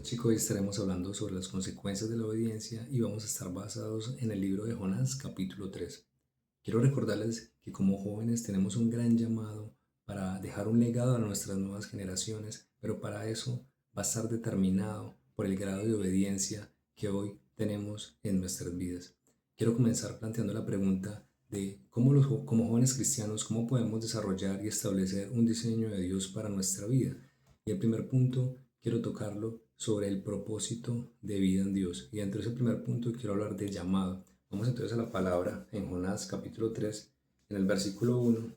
Chicos, hoy estaremos hablando sobre las consecuencias de la obediencia y vamos a estar basados en el libro de Jonás, capítulo 3. Quiero recordarles que como jóvenes tenemos un gran llamado para dejar un legado a nuestras nuevas generaciones, pero para eso va a estar determinado por el grado de obediencia que hoy tenemos en nuestras vidas. Quiero comenzar planteando la pregunta de cómo como jóvenes cristianos, cómo podemos desarrollar y establecer un diseño de Dios para nuestra vida. Y el primer punto quiero tocarlo sobre el propósito de vida en Dios. Y dentro de ese primer punto quiero hablar del llamado. Vamos entonces a la palabra en Jonás capítulo 3, en el versículo 1,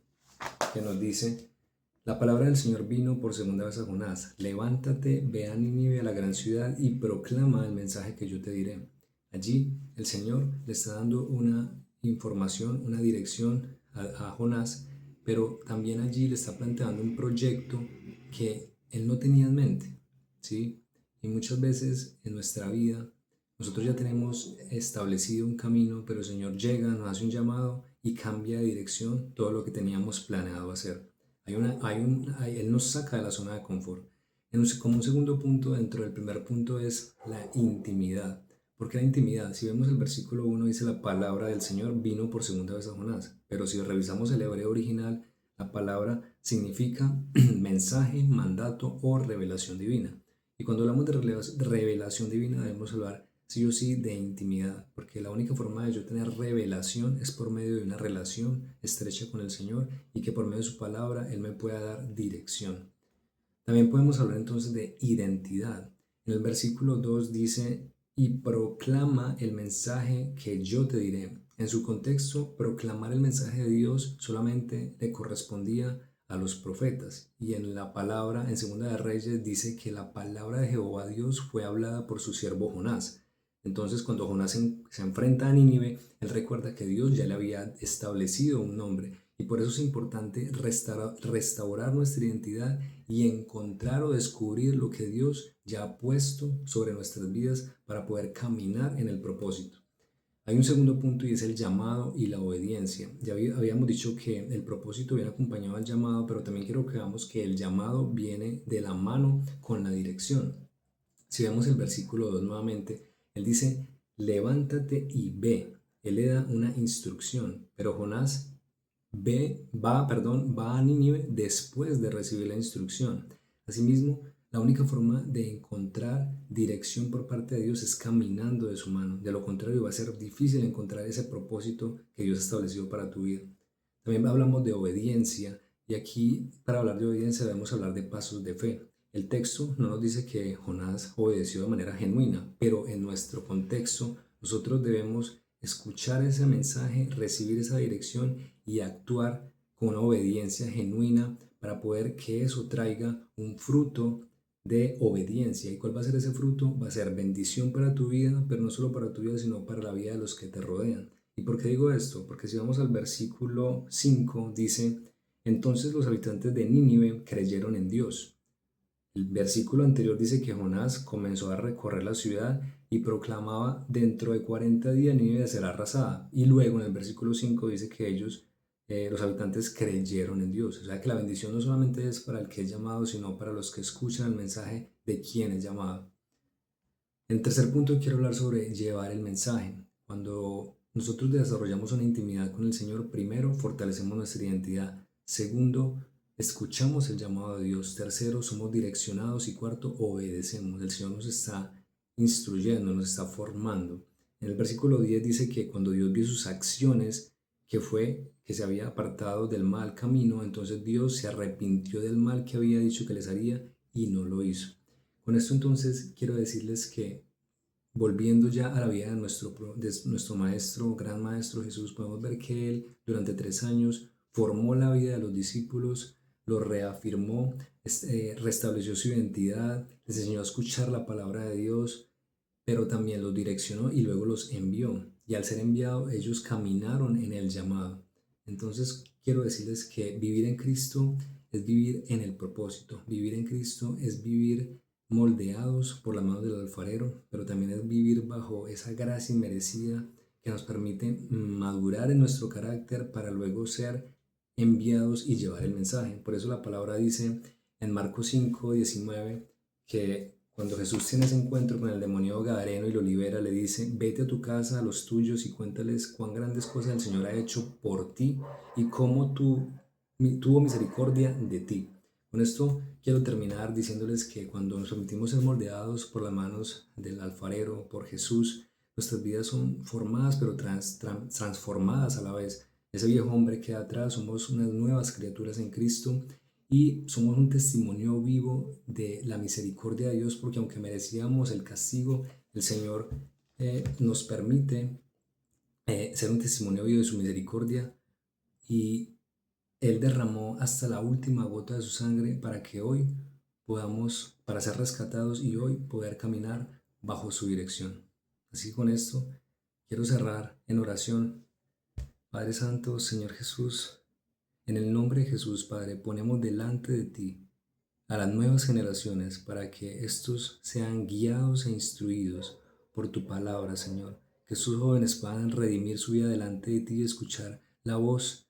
que nos dice: la palabra del Señor vino por segunda vez a Jonás: levántate, ve a Nínive, a la gran ciudad, y proclama el mensaje que yo te diré. Allí el Señor le está dando una información, una dirección a Jonás, pero también allí le está planteando un proyecto que él no tenía en mente, ¿sí? Y muchas veces en nuestra vida nosotros ya tenemos establecido un camino, pero el Señor llega, nos hace un llamado y cambia de dirección todo lo que teníamos planeado hacer. Él nos saca de la zona de confort. Como un segundo punto, dentro del primer punto, es la intimidad. ¿Por qué la intimidad? Si vemos el versículo 1, dice: la palabra del Señor vino por segunda vez a Jonás. Pero si revisamos el hebreo original, la palabra significa mensaje, mandato o revelación divina. Y cuando hablamos de revelación divina, debemos hablar sí o sí de intimidad, porque la única forma de yo tener revelación es por medio de una relación estrecha con el Señor y que por medio de su palabra Él me pueda dar dirección. También podemos hablar entonces de identidad. En el versículo 2 dice: y proclama el mensaje que yo te diré. En su contexto, proclamar el mensaje de Dios solamente le correspondía a los profetas. Y en la palabra, en Segunda de Reyes, dice que la palabra de Jehová Dios fue hablada por su siervo Jonás. Entonces, cuando Jonás se enfrenta a Nínive, él recuerda que Dios ya le había establecido un nombre. Y por eso es importante restaurar nuestra identidad y encontrar o descubrir lo que Dios ya ha puesto sobre nuestras vidas para poder caminar en el propósito. Hay un segundo punto y es el llamado y la obediencia. Ya habíamos dicho que el propósito viene acompañado del llamado, pero también quiero que veamos que el llamado viene de la mano con la dirección. Si vemos el versículo 2 nuevamente, él dice: levántate y ve. Él le da una instrucción, pero Jonás va a Nínive después de recibir la instrucción. Asimismo, la única forma de encontrar dirección por parte de Dios es caminando de su mano. De lo contrario, va a ser difícil encontrar ese propósito que Dios ha establecido para tu vida. También hablamos de obediencia, y aquí, para hablar de obediencia, debemos hablar de pasos de fe. El texto no nos dice que Jonás obedeció de manera genuina, pero en nuestro contexto nosotros debemos escuchar ese mensaje, recibir esa dirección y actuar con una obediencia genuina para poder que eso traiga un fruto de obediencia. ¿Y cuál va a ser ese fruto? Va a ser bendición para tu vida, pero no solo para tu vida, sino para la vida de los que te rodean. ¿Y por qué digo esto? Porque si vamos al versículo 5, dice: entonces los habitantes de Nínive creyeron en Dios. El versículo anterior dice que Jonás comenzó a recorrer la ciudad y proclamaba: dentro de 40 días Nínive será arrasada. Y luego en el versículo 5 dice que los habitantes creyeron en Dios. O sea que la bendición no solamente es para el que es llamado, sino para los que escuchan el mensaje de quien es llamado. En tercer punto quiero hablar sobre llevar el mensaje. Cuando nosotros desarrollamos una intimidad con el Señor, primero fortalecemos nuestra identidad. Segundo, escuchamos el llamado de Dios. Tercero, somos direccionados. Y cuarto, obedecemos. El Señor nos está instruyendo, nos está formando. En el versículo 10 dice que cuando Dios vio sus acciones, que fue que se había apartado del mal camino, entonces Dios se arrepintió del mal que había dicho que les haría y no lo hizo. Con esto entonces quiero decirles que, volviendo ya a la vida de nuestro maestro, gran maestro Jesús, podemos ver que Él durante 3 años formó la vida de los discípulos, los reafirmó, restableció su identidad, les enseñó a escuchar la palabra de Dios, pero también los direccionó y luego los envió. Y al ser enviados, ellos caminaron en el llamado. Entonces, quiero decirles que vivir en Cristo es vivir en el propósito. Vivir en Cristo es vivir moldeados por la mano del alfarero, pero también es vivir bajo esa gracia inmerecida que nos permite madurar en nuestro carácter para luego ser enviados y llevar el mensaje. Por eso la palabra dice en Marcos 5:19 que Cuando Jesús tiene ese encuentro con el demonio gadareno y lo libera, le dice, vete a tu casa, a los tuyos y cuéntales cuán grandes cosas el Señor ha hecho por ti y cómo tuvo misericordia de ti. Con esto quiero terminar diciéndoles que cuando nos permitimos ser moldeados por las manos del alfarero, por Jesús, nuestras vidas son formadas pero transformadas a la vez. Ese viejo hombre queda atrás, somos unas nuevas criaturas en Cristo y somos un testimonio vivo de la misericordia de Dios, porque aunque merecíamos el castigo, el Señor nos permite ser un testimonio vivo de su misericordia, y Él derramó hasta la última gota de su sangre para que hoy podamos, para ser rescatados y hoy poder caminar bajo su dirección. Así que con esto quiero cerrar en oración. Padre Santo, Señor Jesús, en el nombre de Jesús, Padre, ponemos delante de ti a las nuevas generaciones para que estos sean guiados e instruidos por tu palabra, Señor. Que estos jóvenes puedan redimir su vida delante de ti y escuchar la voz,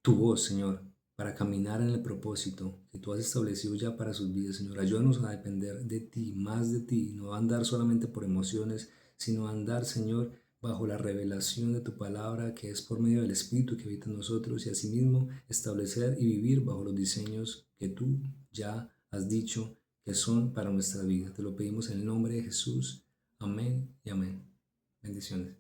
tu voz, Señor, para caminar en el propósito que tú has establecido ya para sus vidas, Señor. Ayúdanos a depender de ti, más de ti, no a andar solamente por emociones, sino a andar, Señor, bajo la revelación de tu palabra, que es por medio del Espíritu que habita en nosotros, y asimismo establecer y vivir bajo los diseños que tú ya has dicho que son para nuestra vida. Te lo pedimos en el nombre de Jesús. Amén y amén. Bendiciones.